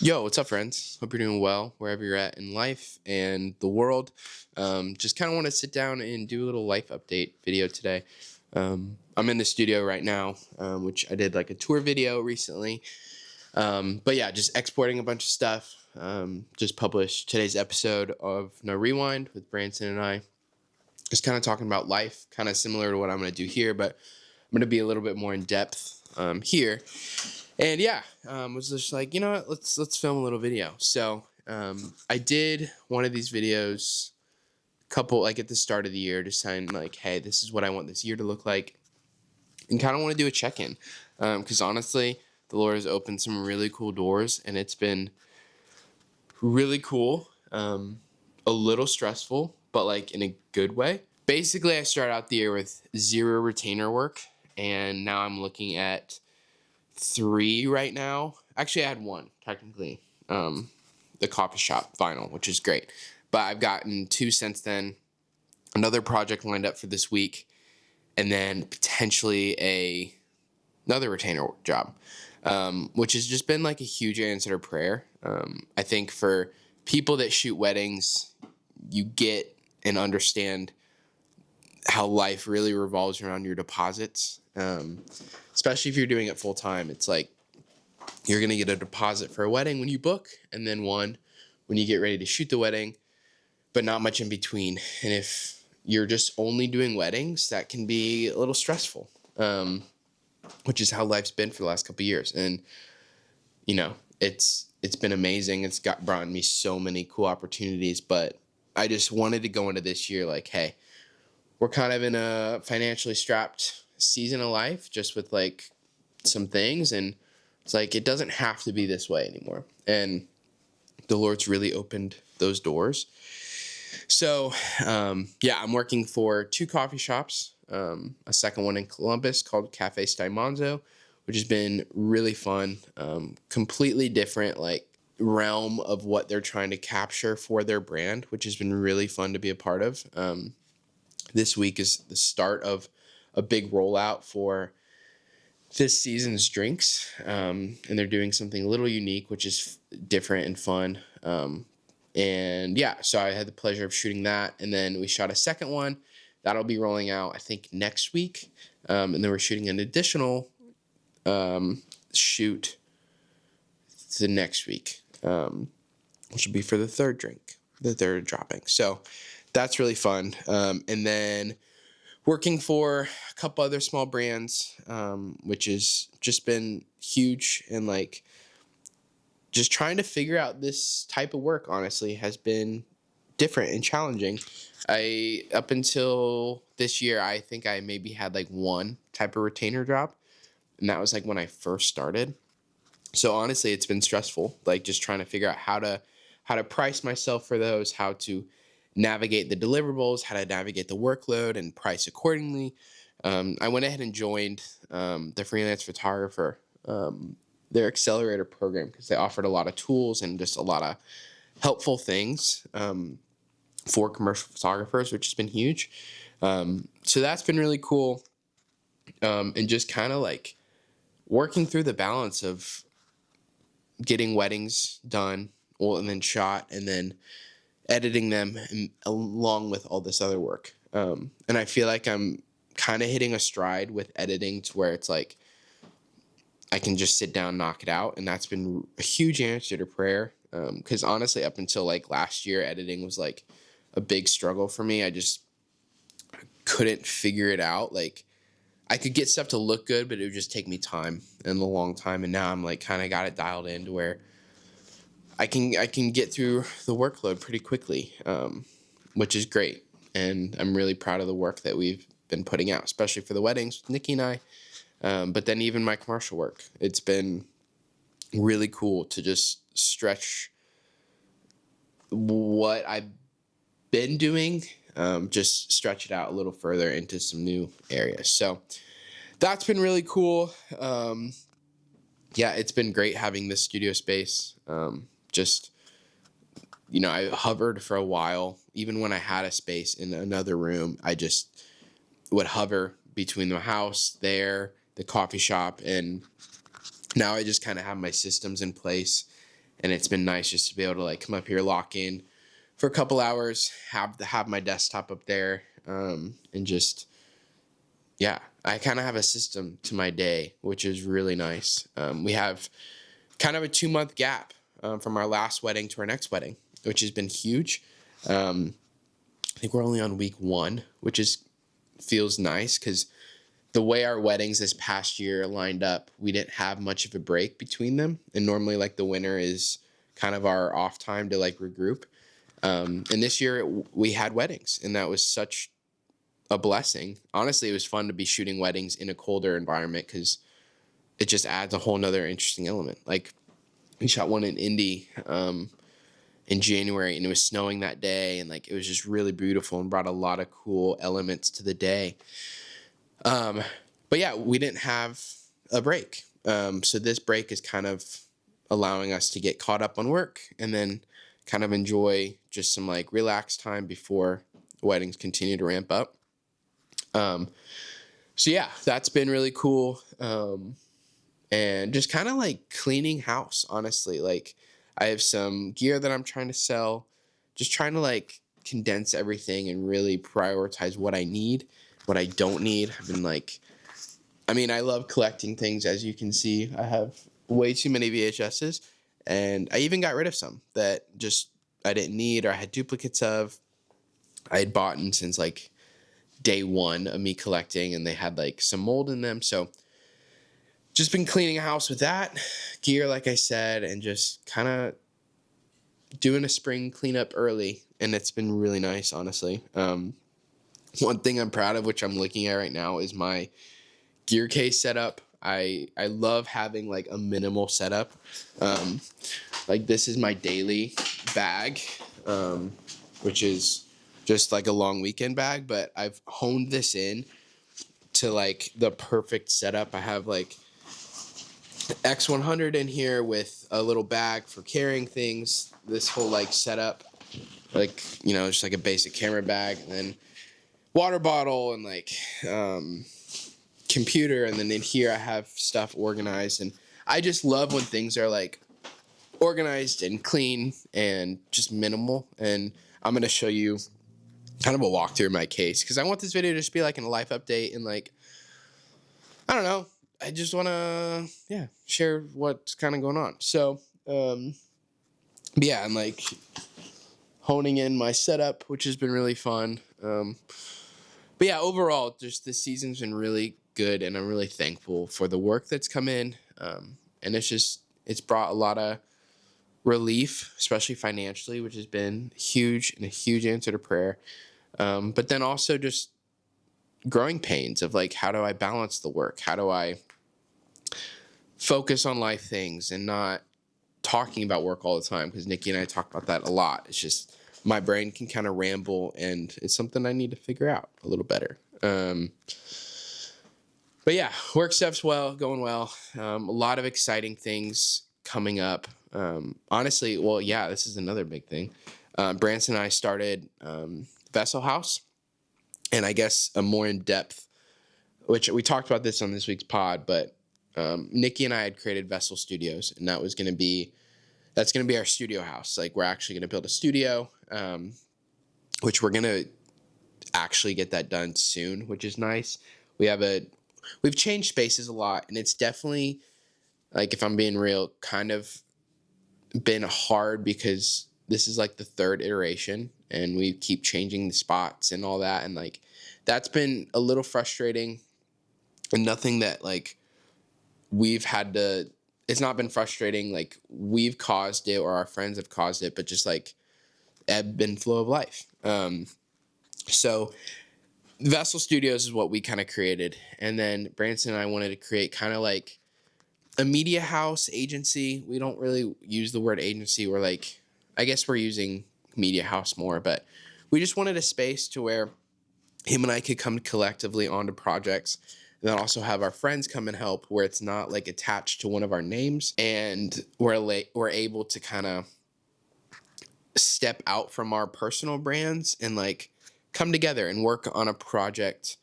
Yo, what's up, friends? Hope you're doing well wherever you're at in life and the world. Just kind of want to sit down and do a little life update video today. I'm in the studio right now, which I did like a tour video recently. But yeah, just exporting a bunch of stuff. Just published today's episode of No Rewind with Branson and I. Just kind of talking about life, kind of similar to what I'm going to do here, but I'm going to be a little bit more in depth here. And yeah, was just like, you know what, let's film a little video. So I did one of these videos couple like at the start of the year, just saying like, hey, this is what I want this year to look like, and kind of want to do a check-in, because honestly, the Lord has opened some really cool doors, and it's been really cool, a little stressful, but like in a good way. Basically, I started out the year with 0 retainer work, and now I'm looking at 3 right now. Actually, I had 1 technically, the coffee shop vinyl, which is great, but I've gotten 2 since then. Another project lined up for this week, and then potentially another retainer job, which has just been like a huge answer to prayer. I think for people that shoot weddings, you get and understand how life really revolves around your deposits, especially if you're doing it full time. It's like you're going to get a deposit for a wedding when you book, and then one when you get ready to shoot the wedding, but not much in between. And if you're just only doing weddings, that can be a little stressful, which is how life's been for the last couple of years. And, you know, it's been amazing. It's brought me so many cool opportunities, but I just wanted to go into this year like, hey, we're kind of in a financially strapped season of life, just with like some things, and it's like it doesn't have to be this way anymore. And the Lord's really opened those doors. So yeah, I'm working for 2 coffee shops, a second one in Columbus called Cafe Staimanzo, which has been really fun, completely different like realm of what they're trying to capture for their brand, which has been really fun to be a part of. This week is the start of a big rollout for this season's drinks, and they're doing something a little unique, which is different and fun. And yeah, so I had the pleasure of shooting that, and then we shot a second one that'll be rolling out, I think, next week. And then we're shooting an additional shoot the next week, which will be for the third drink that they're dropping. So that's really fun. And then working for a couple other small brands, which has just been huge, and like just trying to figure out this type of work, honestly, has been different and challenging. Up until this year, I think I maybe had like 1 type of retainer job, and that was like when I first started. So honestly, it's been stressful, like just trying to figure out how to price myself for those, how to navigate the deliverables, how to navigate the workload and price accordingly. I went ahead and joined the freelance photographer, their accelerator program, because they offered a lot of tools and just a lot of helpful things for commercial photographers, which has been huge. So that's been really cool, and just kind of like working through the balance of getting weddings done, well, and then shot, and then editing them, and along with all this other work. And I feel like I'm kind of hitting a stride with editing to where it's like I can just sit down, knock it out. And that's been a huge answer to prayer. Because honestly, up until like last year, editing was like a big struggle for me. I just couldn't figure it out. Like I could get stuff to look good, but it would just take me time and a long time. And now I'm like kind of got it dialed in to where I can get through the workload pretty quickly, which is great. And I'm really proud of the work that we've been putting out, especially for the weddings with Nikki and I. But then even my commercial work, it's been really cool to just stretch what I've been doing, just stretch it out a little further into some new areas. So that's been really cool. Yeah, it's been great having this studio space. Just, you know, I hovered for a while. Even when I had a space in another room, I just would hover between the house there, the coffee shop, and now I just kind of have my systems in place, and it's been nice just to be able to like come up here, lock in for a couple hours, have my desktop up there, and just, yeah, I kind of have a system to my day, which is really nice. We have kind of a 2-month gap from our last wedding to our next wedding, which has been huge. I think we're only on week 1, which feels nice because the way our weddings this past year lined up, we didn't have much of a break between them. And normally like the winter is kind of our off time to like regroup. And this year we had weddings, and that was such a blessing. Honestly, it was fun to be shooting weddings in a colder environment because it just adds a whole nother interesting element. Like we shot one in Indy in January, and it was snowing that day, and like it was just really beautiful and brought a lot of cool elements to the day. But yeah, we didn't have a break. So this break is kind of allowing us to get caught up on work and then kind of enjoy just some like relaxed time before weddings continue to ramp up. So yeah, that's been really cool. And just kind of like cleaning house, honestly. Like I have some gear that I'm trying to sell, just trying to like condense everything and really prioritize what I need, what I don't need. I've been like, I mean, I love collecting things, as you can see. I have way too many VHSs, and I even got rid of some that just I didn't need or I had duplicates of. I had bought in since like day 1 of me collecting, and they had like some mold in them. So just been cleaning a house with that gear, like I said, and just kind of doing a spring cleanup early. And it's been really nice, honestly. One thing I'm proud of, which I'm looking at right now, is my gear case setup. I love having like a minimal setup. Like this is my daily bag, which is just like a long weekend bag, but I've honed this in to like the perfect setup. I have like X100 in here with a little bag for carrying things. This whole like setup, like, you know, just like a basic camera bag, and then water bottle and like computer, and then in here I have stuff organized. And I just love when things are like organized and clean and just minimal. And I'm gonna show you kind of a walkthrough of my case because I want this video to just be like a life update, and like, I don't know, I just want to, yeah, share what's kind of going on. So, yeah, I'm like honing in my setup, which has been really fun. But yeah, overall, just this season's been really good, and I'm really thankful for the work that's come in. And it's brought a lot of relief, especially financially, which has been huge and a huge answer to prayer. But then also just growing pains of like, how do I balance the work? How do I focus on life things and not talking about work all the time? Because Nikki and I talk about that a lot. It's just my brain can kind of ramble, and it's something I need to figure out a little better. But yeah, work stuff's going well. A lot of exciting things coming up. Honestly, well, yeah, this is another big thing. Branson and I started Vessel House, and I guess a more in-depth, which we talked about this on this week's pod, but Nikki and I had created Vessel Studios, and that's going to be our studio house. Like, we're actually going to build a studio, which we're going to actually get that done soon, which is nice. We've changed spaces a lot, and it's definitely, like, if I'm being real, kind of been hard because this is like the 3rd iteration, and we keep changing the spots and all that, and like that's been a little frustrating, and nothing that like it's not been frustrating like we've caused it or our friends have caused it, but just like ebb and flow of life. So Vessel Studios is what we kind of created, and then Branson and I wanted to create kind of like a media house agency. We don't really use the word agency. We're like, I guess we're using media house more, but we just wanted a space to where him and I could come collectively onto projects, and then also have our friends come and help, where it's not like attached to one of our names, and we're able to kind of step out from our personal brands and like come together and work on a project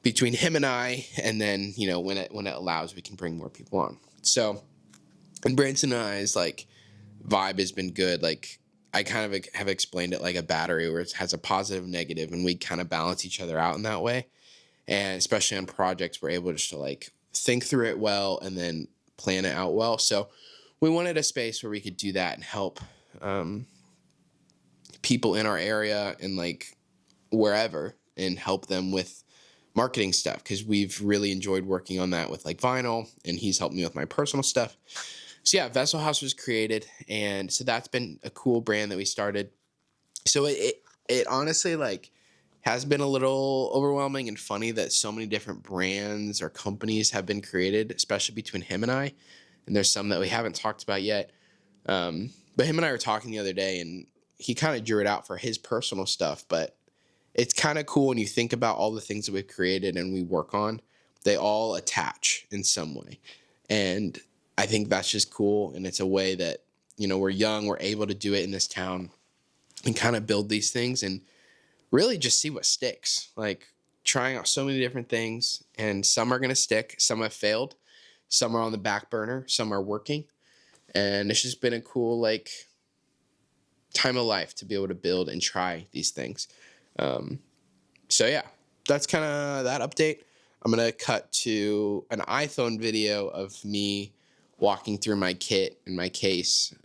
between him and I, and then, you know, when it allows, we can bring more people on. So, and Branson and I is like vibe has been good. Like I kind of have explained it like a battery where it has a positive and negative, and we kind of balance each other out in that way. And especially on projects, we're able just to like think through it well and then plan it out well. So we wanted a space where we could do that and help um, people in our area and like wherever, and help them with marketing stuff, because we've really enjoyed working on that with like vinyl, and he's helped me with my personal stuff. So yeah, Vessel House was created, and so that's been a cool brand that we started. So it honestly like has been a little overwhelming and funny that so many different brands or companies have been created, especially between him and I. And there's some that we haven't talked about yet. But him and I were talking the other day, and he kind of drew it out for his personal stuff. But it's kind of cool when you think about all the things that we've created and we work on, they all attach in some way. And I think that's just cool. And it's a way that, we're young, we're able to do it in this town and kind of build these things and really just see what sticks. Like trying out so many different things, and some are going to stick, some have failed, some are on the back burner, some are working. And it's just been a cool, like, time of life to be able to build and try these things. So yeah, that's kind of that update. I'm going to cut to an iPhone video of me walking through my kit and my case.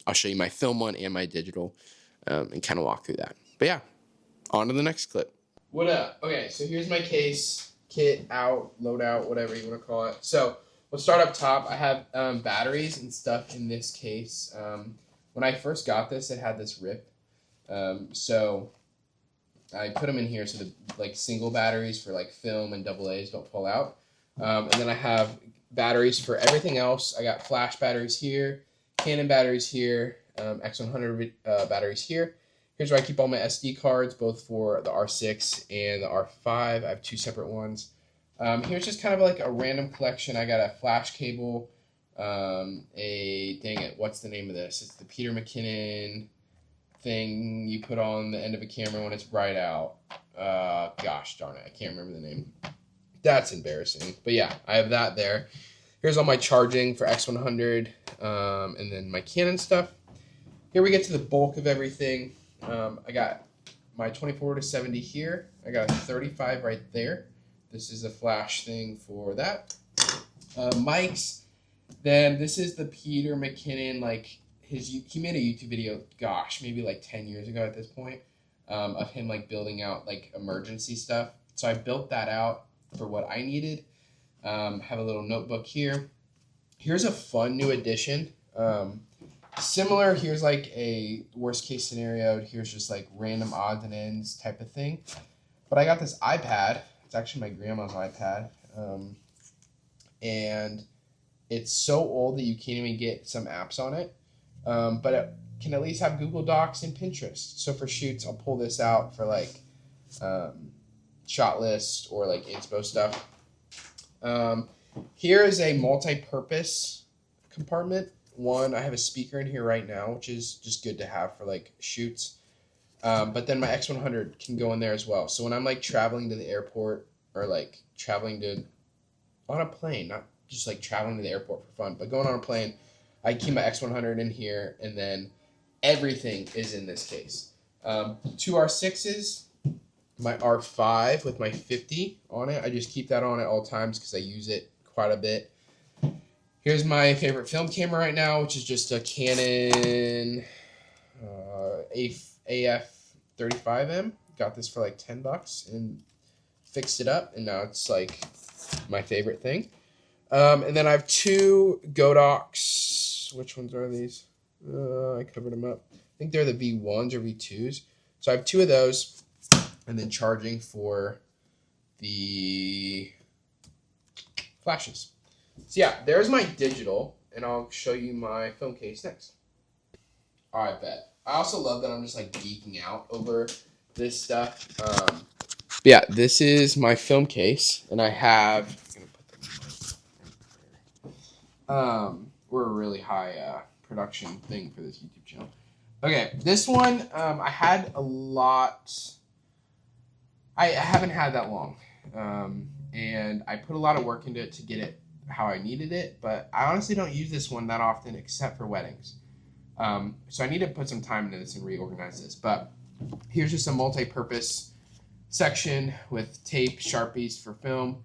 I'll show you my film one and my digital, and kind of walk through that. But yeah, on to the next clip. What up? Okay, so here's my case, kit out, load out, whatever you want to call it. So we'll start up top. I have batteries and stuff in this case. When I first got this, it had this rip. So I put them in here so the like single batteries for like film and AA's don't fall out. And then I have batteries for everything else. I got flash batteries here, Canon batteries here, X100 batteries here. Here's where I keep all my SD cards, both for the R6 and the R5. I have two separate ones. Here's just kind of like a random collection. I got a flash cable, dang it, what's the name of this? It's the Peter McKinnon thing you put on the end of a camera when it's bright out. Gosh darn it, I can't remember the name. That's embarrassing. But yeah, I have that there. Here's all my charging for X100, and then my Canon stuff. Here we get to the bulk of everything. I got my 24-70 here. I got a 35 right there. This is a flash thing for that. Mics. Then this is the Peter McKinnon, like he made a YouTube video, gosh, maybe like 10 years ago at this point, of him like building out like emergency stuff. So I built that out for what I needed. Have a little notebook here. Here's a fun new addition. Similar, here's like a worst case scenario. Here's just like random odds and ends type of thing. But I got this iPad. It's actually my grandma's iPad. And it's so old that you can't even get some apps on it. But it can at least have Google Docs and Pinterest. So for shoots, I'll pull this out for like shot list or like inspo stuff. Here is a multi-purpose compartment. One, I have a speaker in here right now, which is just good to have for like shoots. But then my X100 can go in there as well. So when I'm like traveling to the airport or like traveling on a plane, not just like traveling to the airport for fun, but going on a plane, I keep my X100 in here, and then everything is in this case. Two R6s, my R5 with my 50 on it. I just keep that on at all times because I use it quite a bit. Here's my favorite film camera right now, which is just a Canon AF35M. Got this for like $10 and fixed it up, and now it's like my favorite thing. And then I have two Godox. Which ones are these? I covered them up. I think they're the V1s or V2s. So I have two of those, and then charging for the flashes. So yeah, there's my digital, and I'll show you my film case next. All right, bet. I also love that I'm just like geeking out over this stuff. Yeah, this is my film case, and I have. We're a really high production thing for this YouTube channel. Okay, this one I had a lot. I haven't had that long, and I put a lot of work into it to get it how I needed it, but I honestly don't use this one that often except for weddings. So I need to put some time into this and reorganize this. But here's just a multi-purpose section with tape, Sharpies for film,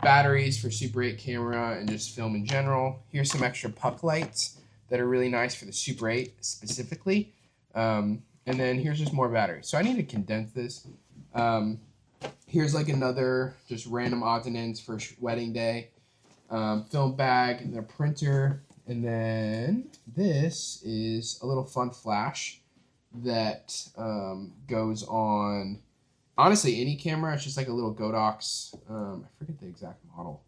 batteries for Super 8 camera, and just film in general. Here's some extra puck lights that are really nice for the Super 8 specifically. And then here's just more batteries. So I need to condense this. Here's like another just random odds and ends for wedding day. Film bag, and the printer. And then this is a little fun flash that goes on, honestly, any camera. It's just like a little Godox. I forget the exact model.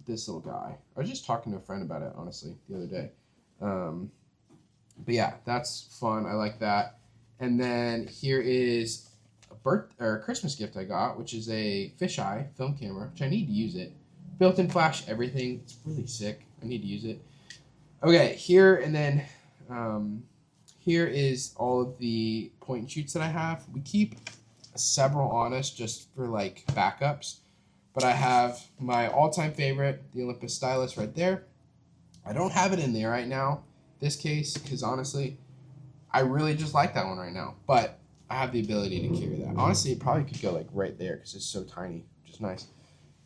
This little guy. I was just talking to a friend about it, honestly, the other day. But yeah, that's fun. I like that. And then here is a Christmas gift I got, which is a fisheye film camera, which I need to use it. Built-in flash, everything. It's really sick. I need to use it. Okay, here and then here is all of the point and shoots that I have. We keep several on us just for like backups. But I have my all-time favorite, the Olympus Stylus right there. I don't have it in there right now, this case, because honestly, I really just like that one right now. But I have the ability to carry that. Honestly, it probably could go like right there because it's so tiny, which is nice.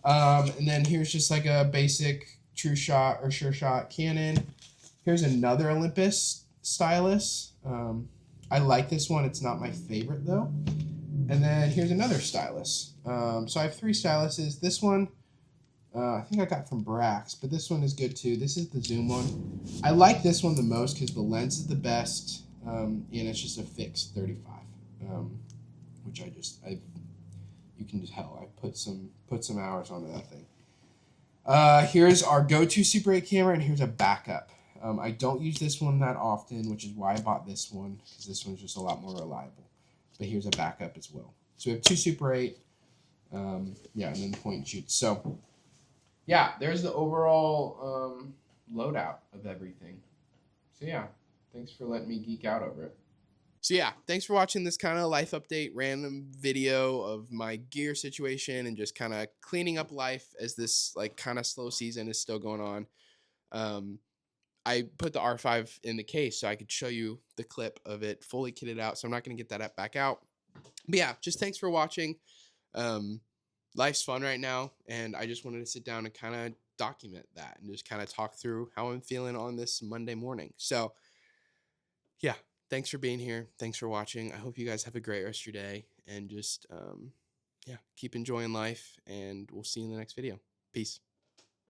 And then here's just like a basic True Shot or Sure Shot Canon. Here's another Olympus stylus. I like this one. It's not my favorite though. And then here's another stylus. So I have 3 styluses. This one, I think I got from Brax, but this one is good too. This is the zoom one. I like this one the most because the lens is the best, and it's just a fixed 35, which you can just tell I put some hours onto that thing. Here's our go-to Super 8 camera, and here's a backup. I don't use this one that often, which is why I bought this one, because this one's just a lot more reliable. But here's a backup as well. So we have 2 Super 8, and then point and shoot. So, yeah, there's the overall loadout of everything. So, yeah, thanks for letting me geek out over it. So yeah, thanks for watching this kind of life update random video of my gear situation and just kind of cleaning up life as this like kind of slow season is still going on. I put the R5 in the case so I could show you the clip of it fully kitted out, so I'm not going to get that back out. But yeah, just thanks for watching. Life's fun right now, and I just wanted to sit down and kind of document that and just kind of talk through how I'm feeling on this Monday morning. So yeah, thanks for being here. Thanks for watching. I hope you guys have a great rest of your day, and just keep enjoying life, and we'll see you in the next video. Peace.